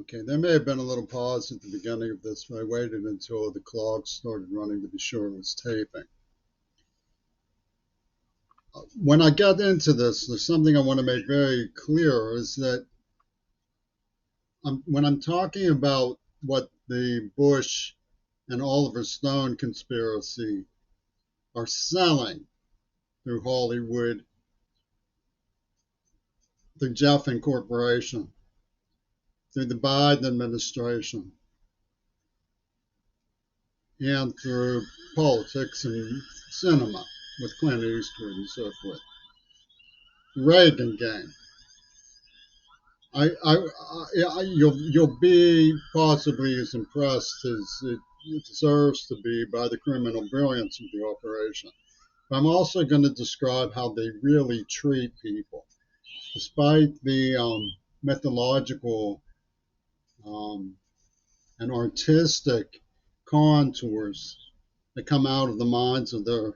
Okay, there may have been a little pause at the beginning of this, but I waited until the clock started running to be sure it was taping. When I get into this, there's something I want to make very clear is that when I'm talking about what the Bush and Oliver Stone conspiracy are selling through Hollywood, through Jeff Corporation, through the Biden administration, and through politics and cinema with Clint Eastwood and so forth. Reagan gang. You'll be possibly as impressed as it deserves to be by the criminal brilliance of the operation. But I'm also going to describe how they really treat people, despite the mythological and artistic contours that come out of the minds of their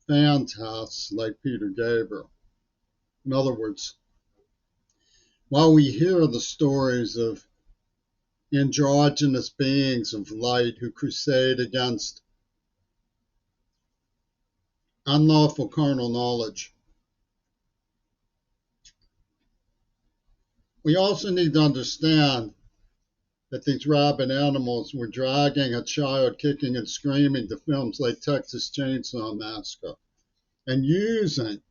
fantasts like Peter Gabriel. In other words, while we hear the stories of androgynous beings of light who crusade against unlawful carnal knowledge, we also need to understand that these rabid animals were dragging a child kicking and screaming to films like Texas Chainsaw Massacre and using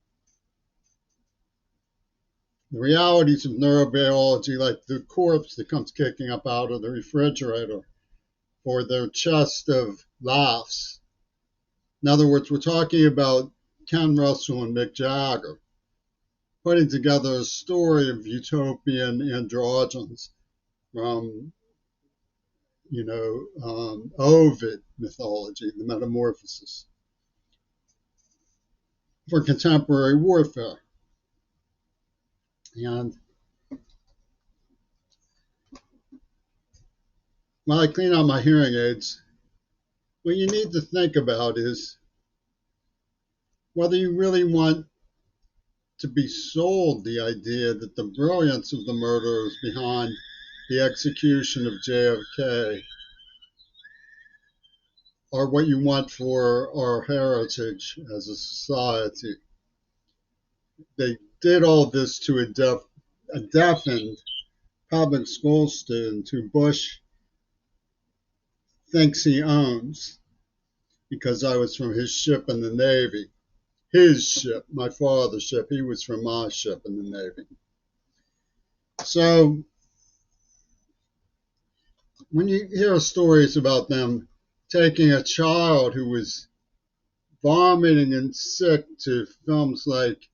the realities of neurobiology, like the corpse that comes kicking up out of the refrigerator, for their chest of laughs. In other words, we're talking about Ken Russell and Mick Jagger putting together a story of utopian androgynes from, Ovid mythology, the Metamorphosis, for contemporary warfare. And while I clean out my hearing aids, what you need to think about is whether you really want to be sold the idea that the brilliance of the murderers behind the execution of JFK are what you want for our heritage as a society. They did all this to a deafened public school student who Bush thinks he owns because I was from his ship in the Navy. His ship, my father's ship. He was from my ship in the Navy. So when you hear stories about them taking a child who was vomiting and sick to films like,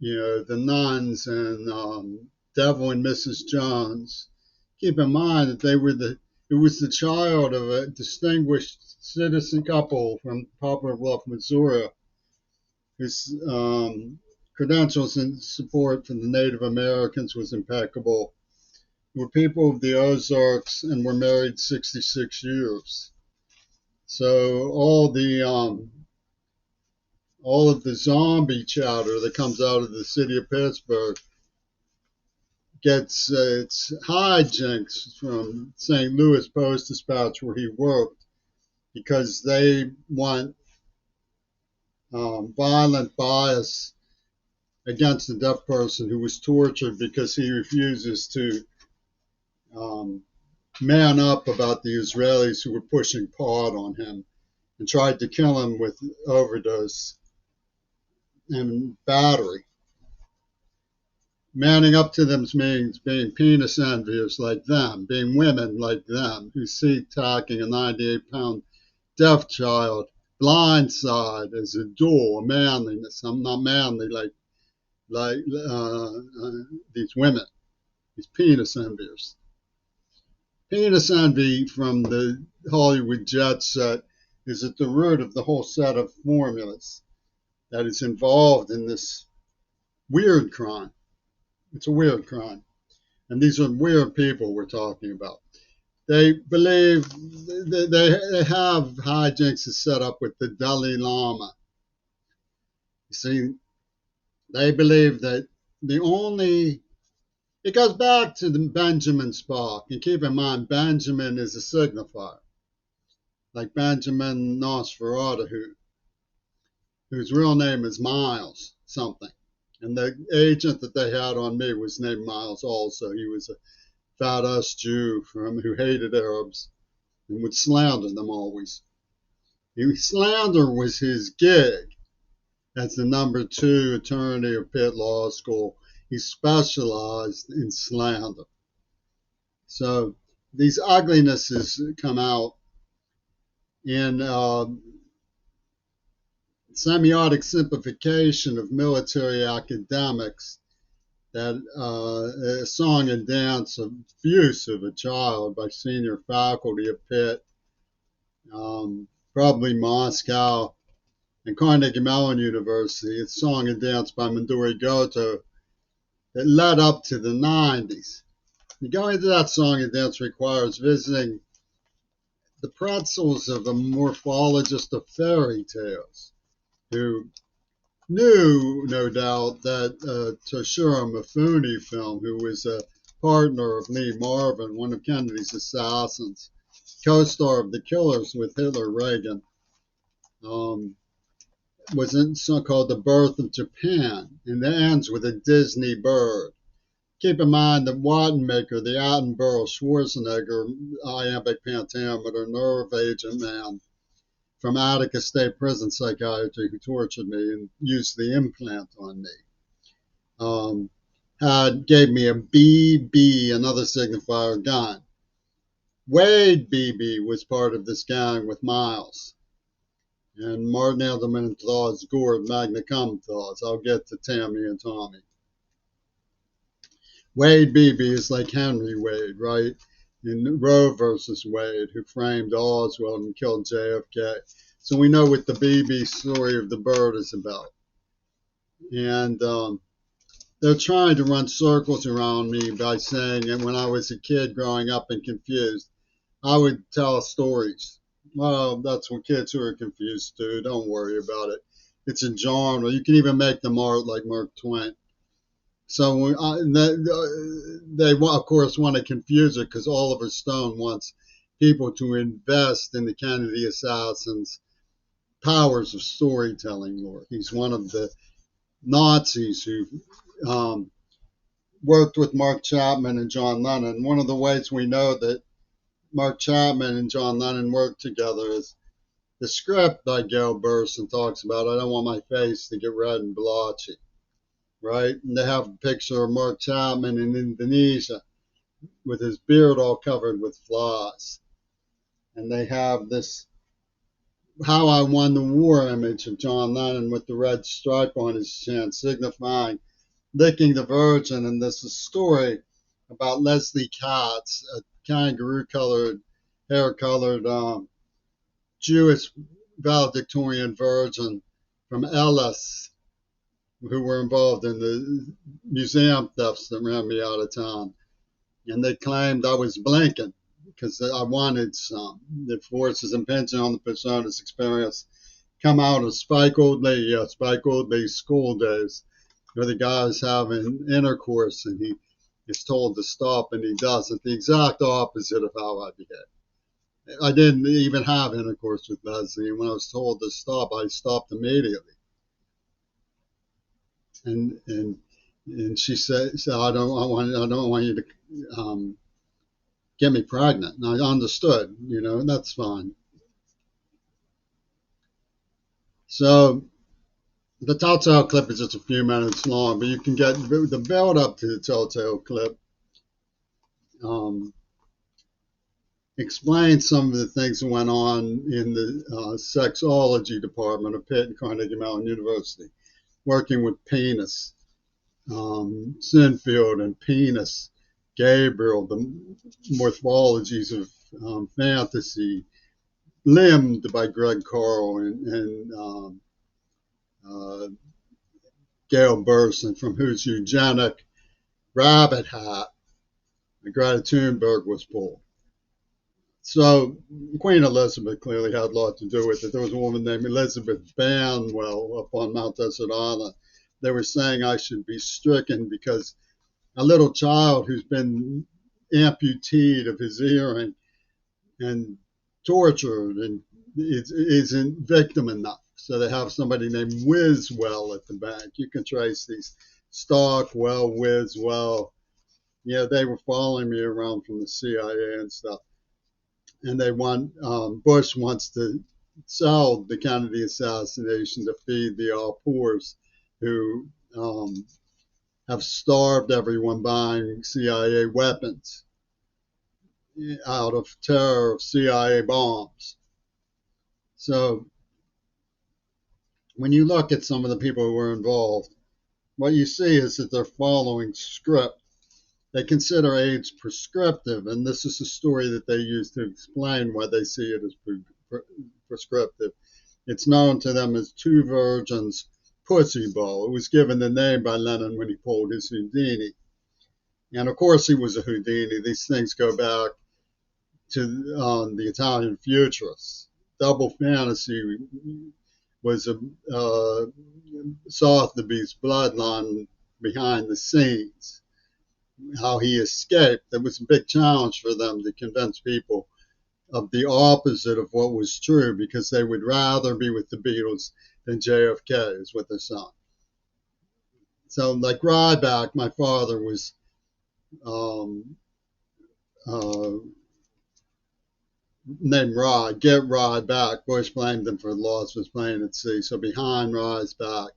The Nuns and Devil and Mrs. Jones, keep in mind that it was the child of a distinguished citizen couple from Poplar Bluff, Missouri, whose credentials and support for the Native Americans was impeccable. Were people of the Ozarks and were married 66 years. So all of the zombie chatter that comes out of the city of Pittsburgh gets its hijinks from St. Louis Post-Dispatch, where he worked, because they want violent bias against a deaf person who was tortured because he refuses to man up about the Israelis who were pushing pot on him and tried to kill him with overdose and battery. Manning up to them means being penis envious like them, being women like them who see tacking a 98-pound deaf child blindside as a door, manliness. I'm not manly like these women, these penis enviers. Penis envy from the Hollywood jet set is at the root of the whole set of formulas that is involved in this weird crime. It's a weird crime. And these are weird people we're talking about. They believe they have hijinks set up with the Dalai Lama. You see, they believe that the only It goes back to the Benjamin Spark. And keep in mind, Benjamin is a signifier, like Benjamin Nosferatu, whose real name is Miles something. And the agent that they had on me was named Miles also. He was a fat ass Jew who hated Arabs and would slander them always. Slander was his gig as the #2 attorney of Pitt Law School. He specialized in slander. So these uglinesses come out in semiotic simplification of military academics, that a song and dance abuse of a child by senior faculty at Pitt, probably Moscow, and Carnegie Mellon University. It's song and dance by Midori Goto that led up to the 90s. Going into that song and dance requires visiting the pretzels of a morphologist of fairy tales who knew, no doubt, that Toshiro Mifune film, who was a partner of Lee Marvin, one of Kennedy's assassins, co-star of The Killers with Hitler Reagan, was in something called The Birth of Japan, and it ends with a Disney bird. Keep in mind that Wattenmaker, the Attenborough Schwarzenegger iambic pentameter nerve agent man from Attica State Prison Psychiatry, who tortured me and used the implant on me, gave me a BB, another signifier gun. Wade BB was part of this gang with Miles. And Martin Edelman and Claus Gord, Magna Cum Claus. I'll get to Tammy and Tommy. Wade Beebe is like Henry Wade, right? In Roe versus Wade, who framed Oswald and killed JFK. So we know what the Beebe story of the bird is about. And they're trying to run circles around me by saying, and when I was a kid growing up and confused, I would tell stories. Well, that's what kids who are confused do. Don't worry about it. It's a genre. You can even make them art like Mark Twain. So they of course, want to confuse it because Oliver Stone wants people to invest in the Kennedy assassins' powers of storytelling lore. He's one of the Nazis who worked with Mark Chapman and John Lennon. One of the ways we know that Mark Chapman and John Lennon worked together is the script by Gail Burson talks about, I don't want my face to get red and blotchy. Right? And they have a picture of Mark Chapman in Indonesia with his beard all covered with flies. And they have this How I Won the War image of John Lennon with the red stripe on his chin, signifying licking the Virgin. And this is a story about Leslie Katz, a kangaroo-colored, hair-colored Jewish valedictorian virgin from Ellis, who were involved in the museum thefts that ran me out of town. And they claimed I was blinking because I wanted some. The forces impinging on the persona's experience come out of Spike Lee school days, where the guy's having intercourse and he is told to stop and he doesn't. The exact opposite of how I behave. I didn't even have intercourse with Leslie, and when I was told to stop, I stopped immediately. And she said, I don't want you to get me pregnant. And I understood, that's fine. So the Telltale clip is just a few minutes long, but you can get the build up to the Telltale clip. Explain some of the things that went on in the sexology department of Pitt and Carnegie Mellon University, working with penis. Sinfield and Penis, Gabriel, the morphologies of fantasy, Limbed by Greg Carl and Gail Burson, from whose eugenic rabbit hat Greta Thunberg was pulled. So Queen Elizabeth clearly had a lot to do with it. There was a woman named Elizabeth Banwell up on Mount Desert Island. They were saying I should be stricken because a little child who's been amputated of his hearing and tortured and isn't victim enough. So they have somebody named Wiswell at the bank. You can trace these Stockwell, Wiswell. Yeah, they were following me around from the CIA and stuff. And they want Bush wants to sell the Kennedy assassination to feed the all poors who have starved everyone buying CIA weapons out of terror of CIA bombs. So when you look at some of the people who were involved, what you see is that they're following script. They consider AIDS prescriptive, and this is a story that they use to explain why they see it as prescriptive. It's known to them as Two Virgins Pussy Bowl. It was given the name by Lennon when he pulled his Houdini. And of course, he was a Houdini. These things go back to the Italian futurists. Double fantasy was a Sotheby's bloodline behind the scenes. How he escaped. It was a big challenge for them to convince people of the opposite of what was true because they would rather be with the Beatles than JFK, is what they're saying. So, like Ryback, my father was um, uh, named Rod, Get Rod Back. Bush blamed him for the loss of his plane at sea. So, behind Rod's back,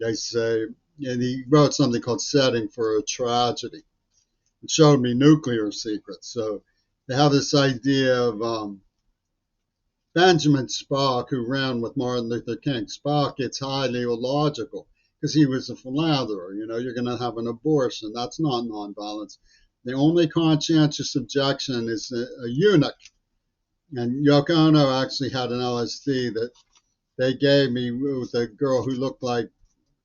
they say, and he wrote something called Setting for a Tragedy. It showed me nuclear secrets. So, they have this idea of Benjamin Spock, who ran with Martin Luther King. Spock, it's highly illogical because he was a philanderer. You know, you're going to have an abortion. That's not nonviolence. The only conscientious objection is a eunuch. And Yoko Ono actually had an LSD that they gave me with a girl who looked like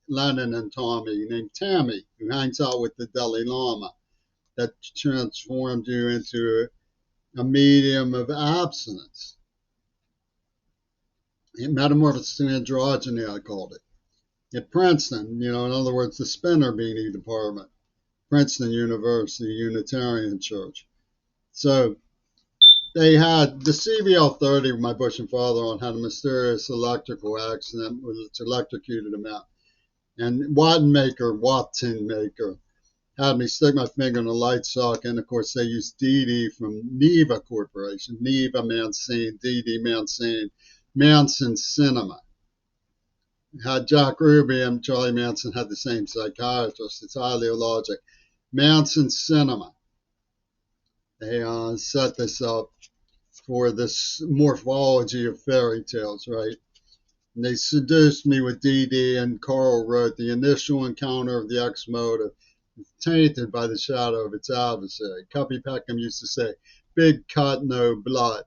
Lennon and Tommy named Tammy, who hangs out with the Dalai Lama, that transformed you into a medium of abstinence. Metamorphosis to androgyny, I called it. At Princeton, you know, in other words, the spinner beanie department, Princeton University Unitarian Church. So they had the CVL 30 my Bush and father on had a mysterious electrical accident which electrocuted him out. And Watson Maker, had me stick my finger in a light socket. And of course, they used Dee from Neva Corporation, Neva Mancine, Dee Mancine, Manson Cinema. Had Jack Ruby and Charlie Manson had the same psychiatrist. It's highly illogic. Manson Cinema. They set this up for this morphology of fairy tales, right? And they seduced me with Dee and Carl wrote the initial encounter of the X motive tainted by the shadow of its adversary. Cuppy Peckham used to say, big cut, no blood.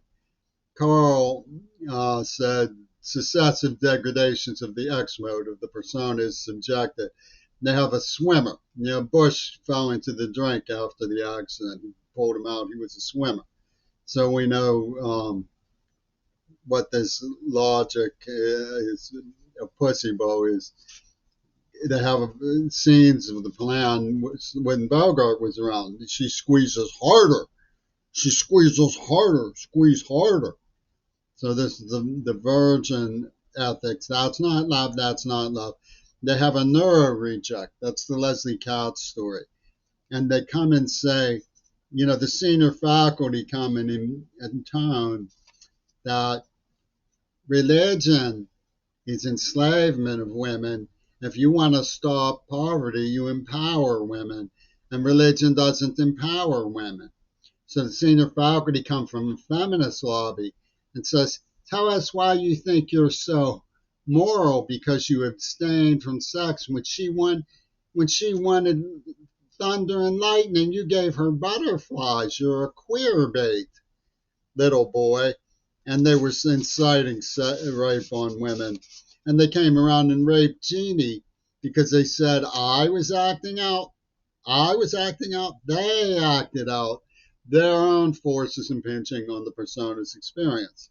Carl said, successive degradations of the X mode of the persona is subjective. They have a swimmer. You know, Bush fell into the drink after the accident. He pulled him out. He was a swimmer. So we know what this logic is. A pussy bow is. They have scenes of the plan when Bogart was around. She squeezes harder. She squeezes harder. Squeeze harder. So this is the virgin ethics. That's not love. That's not love. They have a neuro reject. That's the Leslie Katz story. And they come and say, you know, the senior faculty come in tone that religion is enslavement of women. If you want to stop poverty, you empower women. And religion doesn't empower women. So the senior faculty come from a feminist lobby and says, tell us why you think you're so moral because you abstained from sex when she wanted thunder and lightning, you gave her butterflies. You're a queer bait, little boy. And they were inciting rape on women. And they came around and raped Jeannie because they said, I was acting out. I was acting out. They acted out their own forces impinging on the persona's experience.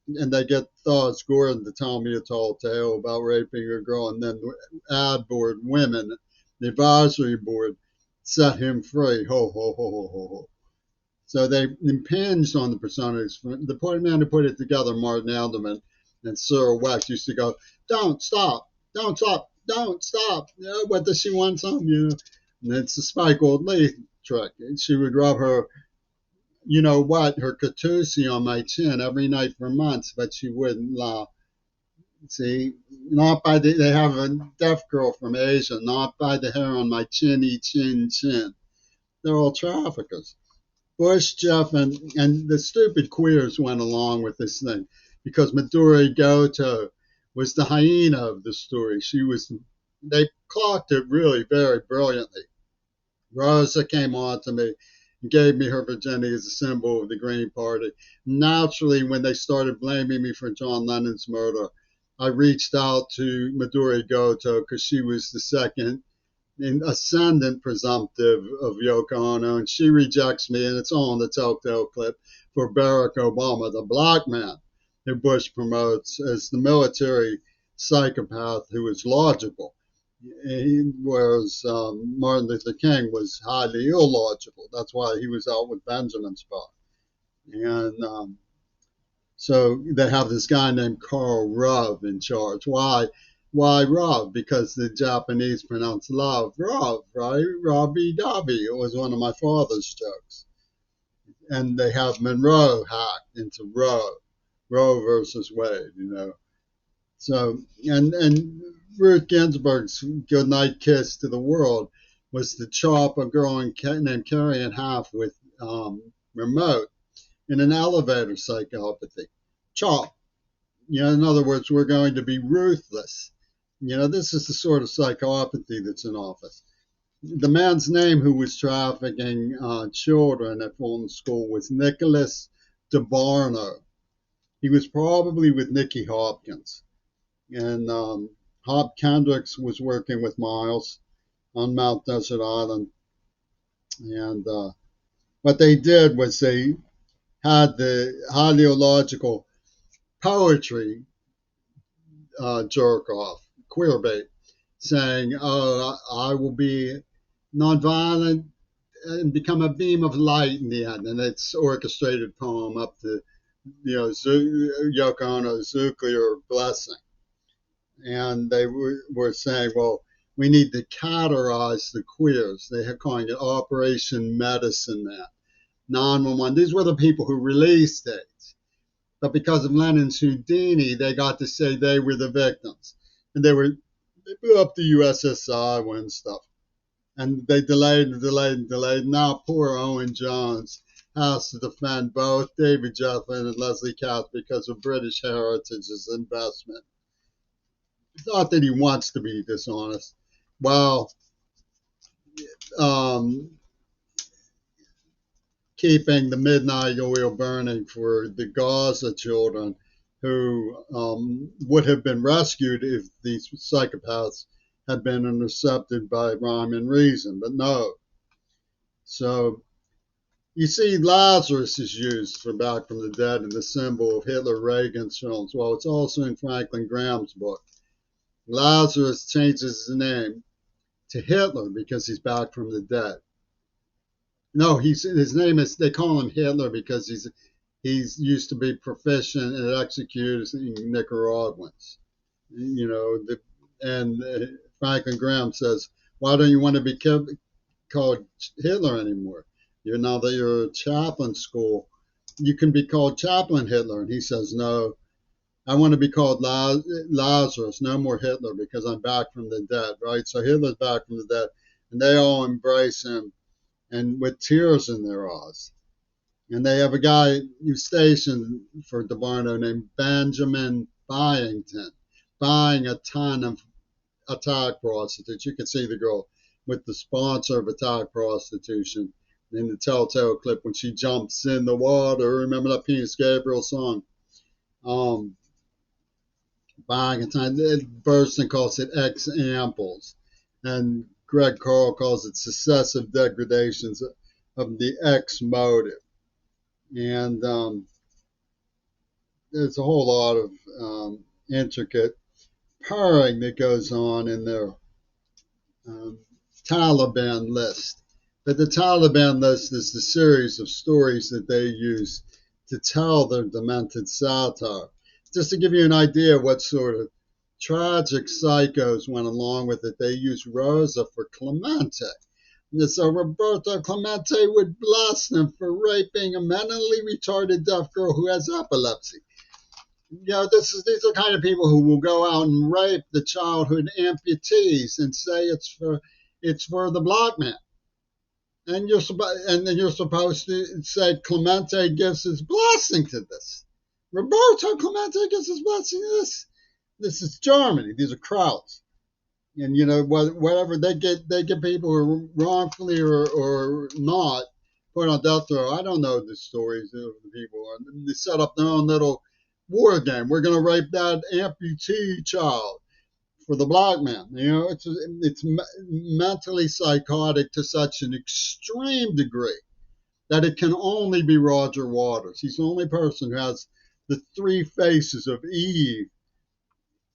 And they get Thos Gordon to tell me a tall tale about raping a girl. And then the ad board women, the advisory board, set him free. Ho, ho, ho, ho, ho, ho. So they impinged on the personas. The man who put it together, Martin Alderman and Cyril West, used to go, "Don't stop, don't stop, don't stop." You know, what does she want? Some, you know, and it's the Spike Old Lee trick. And she would rub her, you know what, her Katusi on my chin every night for months, but she wouldn't laugh. See, not by they have a deaf girl from Asia, not by the hair on my chinny chin chin. They're all traffickers. Bush, Jeff, and the stupid queers went along with this thing because Midori Goto was the hyena of the story. They clocked it really very brilliantly. Rosa came on to me and gave me her virginity as a symbol of the Green Party. Naturally, when they started blaming me for John Lennon's murder, I reached out to Midori Goto because she was the second an ascendant presumptive of Yoko Ono, and she rejects me, and it's all in the telltale clip for Barack Obama, the black man who Bush promotes as the military psychopath who is logical, whereas Martin Luther King was highly illogical. That's why he was out with Benjamin Spock. And so they have this guy named Carl Rove in charge. Why? Why Rove? Because the Japanese pronounce love Rove, right? Robbie Dobby. It was one of my father's jokes. And they have Monroe hacked into Roe, Roe versus Wade, you know. So, and Ruth Ginsburg's goodnight kiss to the world was to chop a girl named Carrie in half with remote in an elevator psychopathy. Chop. You know, in other words, we're going to be ruthless. You know, this is the sort of psychopathy that's in office. The man's name who was trafficking children at Fulton School was Nicholas DeBarno. He was probably with Nicky Hopkins. And Hop Kendricks was working with Miles on Mount Desert Island. And what they did was they had the ideological poetry jerk off, queerbait, saying, "Oh, I will be nonviolent and become a beam of light in the end." And it's orchestrated poem up to, you know, Yoko Ono's nuclear blessing. And they were saying, well, we need to categorize the queers. They are calling it Operation Medicine Man, 911. These were the people who released it. But because of Lenin's Houdini, they got to say they were the victims. And they blew up the USSR and stuff. And they delayed and delayed and delayed. Now poor Owen Jones has to defend both David Jeffin and Leslie Katz because of British Heritage's investment. It's not that he wants to be dishonest. Well, um, keeping the midnight oil burning for the Gaza children who would have been rescued if these psychopaths had been intercepted by rhyme and reason, but no. So you see, Lazarus is used for Back from the Dead and the symbol of Hitler Reagan's films. Well, it's also in Franklin Graham's book. Lazarus changes his name to Hitler because he's back from the dead. No, his name is. They call him Hitler because he's used to be proficient at executing Nicaraguans. You know, and Franklin Graham says, "Why don't you want to be called Hitler anymore? You're now that you're at chaplain school, you can be called Chaplain Hitler." And he says, "No, I want to be called Lazarus, no more Hitler, because I'm back from the dead." Right? So Hitler's back from the dead, and they all embrace him and with tears in their eyes. And they have a guy who's stationed for DeBarno named Benjamin Byington, buying a ton of attack prostitutes. You can see the girl with the sponsor of attack prostitution in the Telltale clip when she jumps in the water. Remember that Penis Gabriel song? Um, Buying a ton. Burstyn calls it examples. And Greg Carl calls it successive degradations of the X motive. And there's a whole lot of intricate purring that goes on in their um, Taliban list. But the Taliban list is the series of stories that they use to tell their demented satire. Just to give you an idea of what sort of tragic psychos went along with it, they used Rosa for Clemente. And so Roberto Clemente would blast him for raping a mentally retarded deaf girl who has epilepsy. These are kind of people who will go out and rape the childhood amputees and say it's for the black man. And then you're supposed to say Clemente gives his blessing to this. Roberto Clemente gives his blessing to this. This is Germany. These are crowds. And whatever they get people who are wrongfully or not put on death row. I don't know the stories of the people. And they set up their own little war game. We're going to rape that amputee child for the black man. It's mentally psychotic to such an extreme degree that it can only be Roger Waters. He's the only person who has the three faces of Eve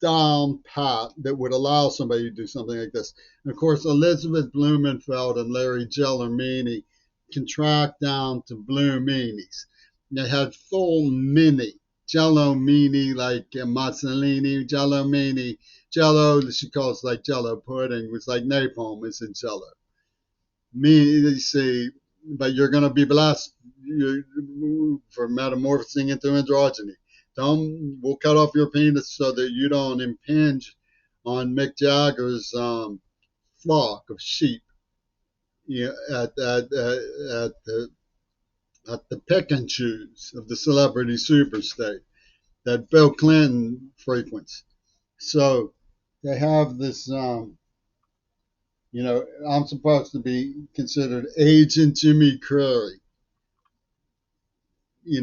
down pat that would allow somebody to do something like this. And of course, Elizabeth Blumenfeld and Larry Gellermini can track down to blue meanies. They had full mini Jello meanie like Mussolini, Jello meanie, Jello. She calls like Jello pudding. It was like napalm is in Jello. Me, you see, but you're going to be blessed for metamorphosing into androgyny. We'll cut off your penis so that you don't impinge on Mick Jagger's flock of sheep at the pick and choose of the celebrity superstate that Bill Clinton frequents. So they have this, I'm supposed to be considered Agent Jimmy Curry,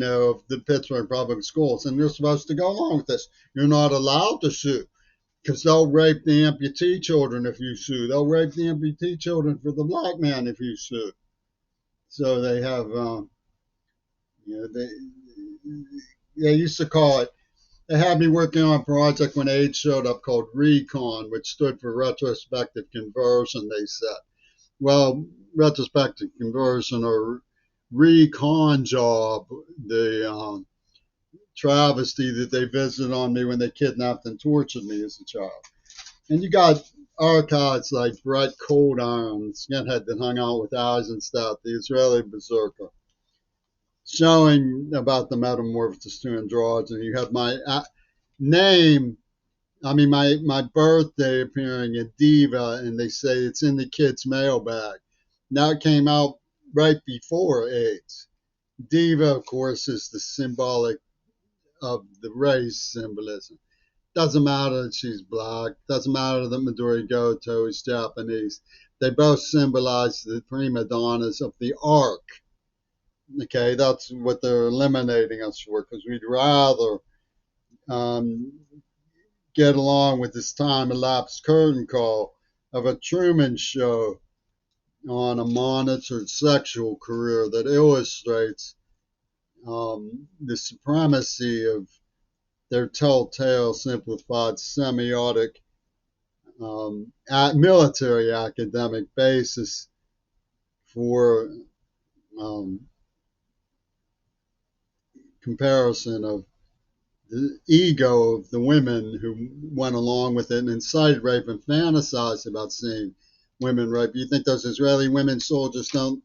of the Pittsburgh Public Schools, and you're supposed to go along with this. You're not allowed to sue because they'll rape the amputee children if you sue. They'll rape the amputee children for the black man if you sue. So they have, they used to call it. They had me working on a project when AIDS showed up called Recon, which stood for retrospective conversion. They said, well, retrospective conversion or recon job, the travesty that they visited on me when they kidnapped and tortured me as a child. And you got archives like Brett Coldiron, skinhead that hung out with Eisenstadt, the Israeli berserker, showing about the metamorphosis to androgyny. You have my name, my birthday appearing in Diva, and they say it's in the kid's mailbag. Now it came out right before AIDS. Diva, of course, is the symbolic of the race symbolism. Doesn't matter that she's black. Doesn't matter that Midori Goto is Japanese. They both symbolize the prima donnas of the arc. Okay, that's what they're eliminating us for because we'd rather um, get along with this time elapsed curtain call of a Truman Show on a monitored sexual career that illustrates the supremacy of their telltale simplified semiotic military academic basis for um, comparison of the ego of the women who went along with it and incited rape and fantasized about seeing women rape. You think those Israeli women soldiers don't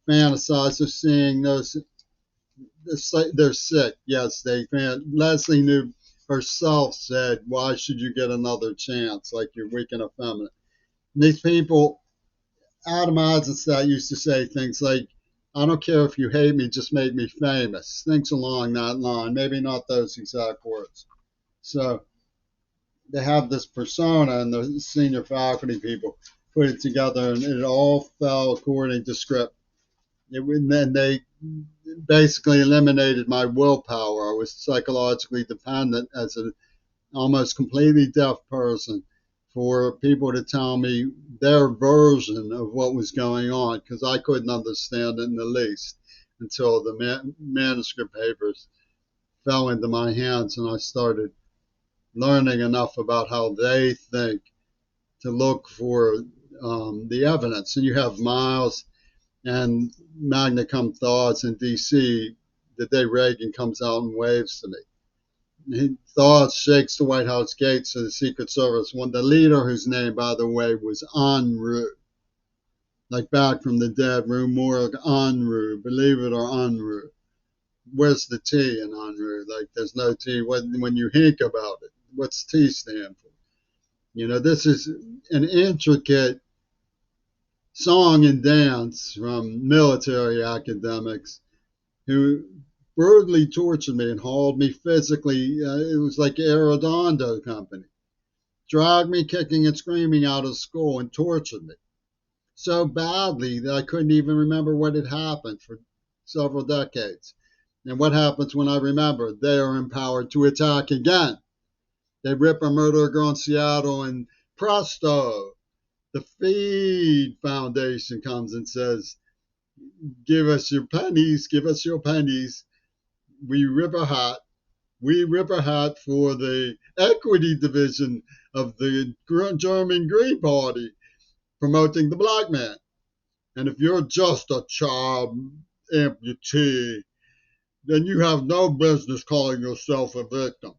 fantasize of seeing those? They're sick. Yes, they. Leslie knew herself said, "Why should you get another chance? Like you're weak and effeminate." And these people, Adam Eisenstadt used to say things like, "I don't care if you hate me, just make me famous." Things along that line. Maybe not those exact words. So they have this persona, and the senior faculty people put it together, and it all fell according to script. Then they basically eliminated my willpower. I was psychologically dependent as an almost completely deaf person for people to tell me their version of what was going on because I couldn't understand it in the least until the manuscript papers fell into my hands and I started learning enough about how they think to look for the evidence. And you have Miles and magna cum thaws in D.C. the day Reagan comes out and waves to me. He thaws, shakes the White House gates to the Secret Service. When the leader, whose name, by the way, was Enru, like back from the dead, Rue Morgue, Enru, believe it or Enru. Where's the T in Enru? Like, there's no T when you think about it. What's T stand for? This is an intricate song and dance from military academics who brutally tortured me and hauled me physically. It was like Arredondo Company. Dragged me kicking and screaming out of school and tortured me so badly that I couldn't even remember what had happened for several decades. And what happens when I remember? They are empowered to attack again. They rip and murder a girl in Seattle, and presto, the Feed Foundation comes and says, give us your pennies, give us your pennies. We rip a hat. We rip a hat for the equity division of the German Green Party promoting the black man. And if you're just a child amputee, then you have no business calling yourself a victim.